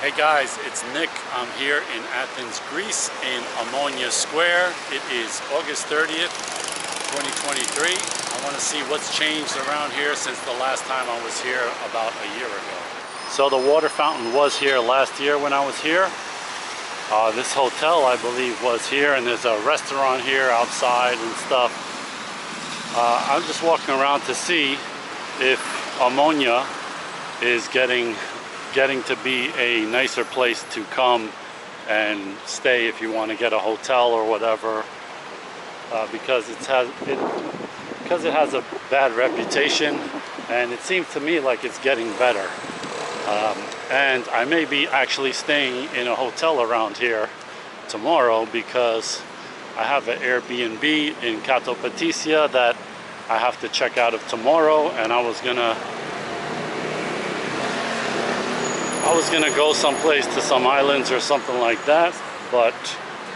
Hey guys, it's Nick. I'm here in Athens, Greece in Omonia Square. It is August 30th, 2023. I want to see what's changed around here since the last time I was here about a year ago. So the water fountain was here last year when I was here. This hotel, I believe, was here, and there's a restaurant here outside and stuff. I'm just walking around to see if Omonia is getting to be a nicer place to come and stay if you want to get a hotel or whatever, because it has a bad reputation, and it seems to me like it's getting better. And I may be actually staying in a hotel around here tomorrow because I have an Airbnb in Katopatesia that I have to check out of tomorrow, and I was gonna go someplace to some islands or something like that, but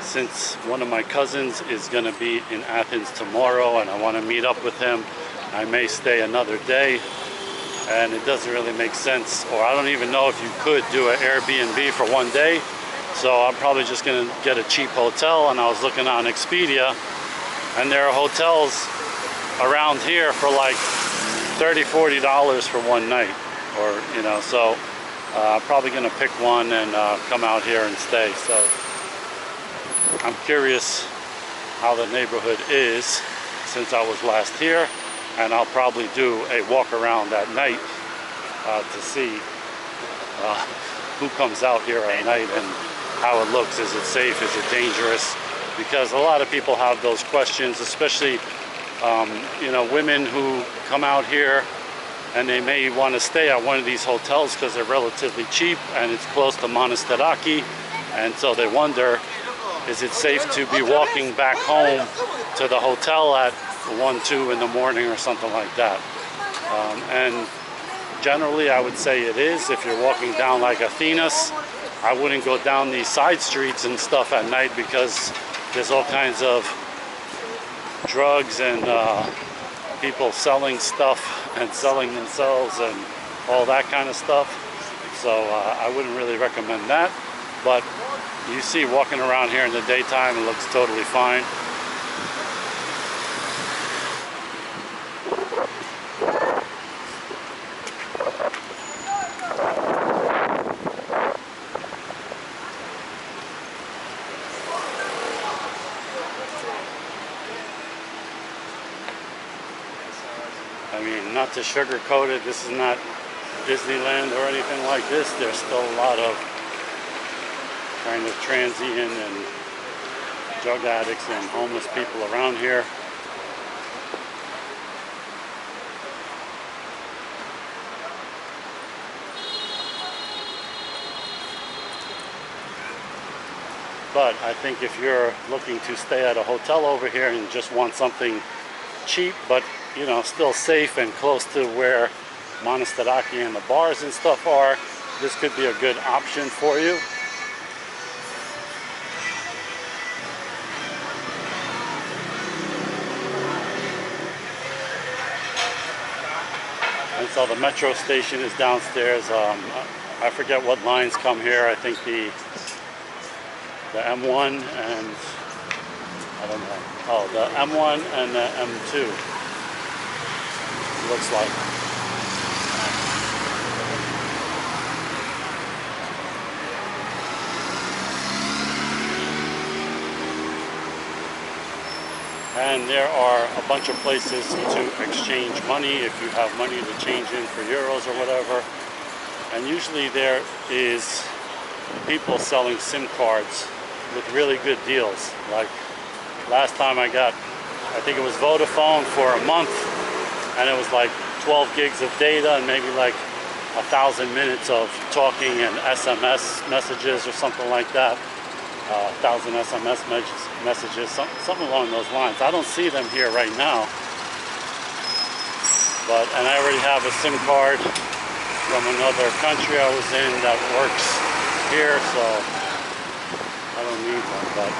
since one of my cousins is gonna be in Athens tomorrow and I want to meet up with him, I may stay another day, and it doesn't really make sense, or I don't even know if you could do an Airbnb for one day. So I'm probably just gonna get a cheap hotel, and I was looking on Expedia, and there are hotels around here for like $30–40 for one night, or so I'm probably gonna pick one and come out here and stay. So I'm curious how the neighborhood is since I was last here, and I'll probably do a walk around at night to see who comes out here at night and how it looks. Is it safe? Is it dangerous? Because a lot of people have those questions, especially women who come out here and they may want to stay at one of these hotels because they're relatively cheap and it's close to Monastiraki, and so they wonder, is it safe to be walking back home to the hotel at 1–2 in the morning or something like that? And generally I would say it is. If you're walking down like Athens, I wouldn't go down these side streets and stuff at night because there's all kinds of drugs and people selling stuff and selling themselves and all that kind of stuff. So I wouldn't really recommend that. But you see, walking around here in the daytime, it looks totally fine. I mean, not to sugarcoat it, this is not Disneyland or anything like this. There's still a lot of kind of transient and drug addicts and homeless people around here. But I think if you're looking to stay at a hotel over here and just want something cheap but still safe and close to where Monastiraki and the bars and stuff are, this could be a good option for you. And so the metro station is downstairs. I forget what lines come here. I think the M1 and I don't know. Oh, the M1 and the M2. Looks like. And there are a bunch of places to exchange money if you have money to change in for euros or whatever. And usually there is people selling SIM cards with really good deals. Like last time I think it was Vodafone for a month, and it was like 12 gigs of data and maybe like 1,000 minutes of talking and SMS messages or something like that. 1,000 SMS messages, something along those lines. I don't see them here right now. And I already have a SIM card from another country I was in that works here, so I don't need one. But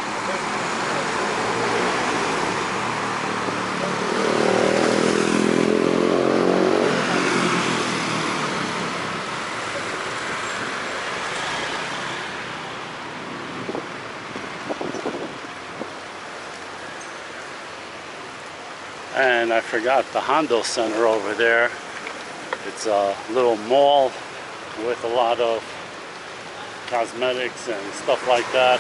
And I forgot the Hondo Center over there. It's a little mall with a lot of cosmetics and stuff like that.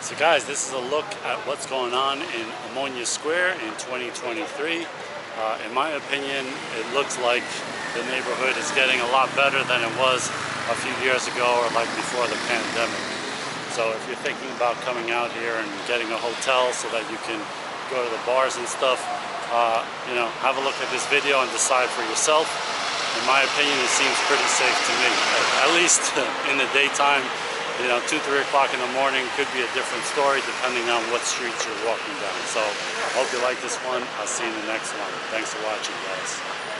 So guys, this is a look at what's going on in Omonia Square in 2023. In my opinion, it looks like the neighborhood is getting a lot better than it was a few years ago or like before the pandemic. So if you're thinking about coming out here and getting a hotel so that you can go to the bars and stuff, you know, have a look at this video and decide for yourself. In my opinion, it seems pretty safe to me, at least in the daytime. You know, 2-3 o'clock in the morning could be a different story depending on what streets you're walking down. So, hope you like this one. I'll see you in the next one. Thanks for watching, guys.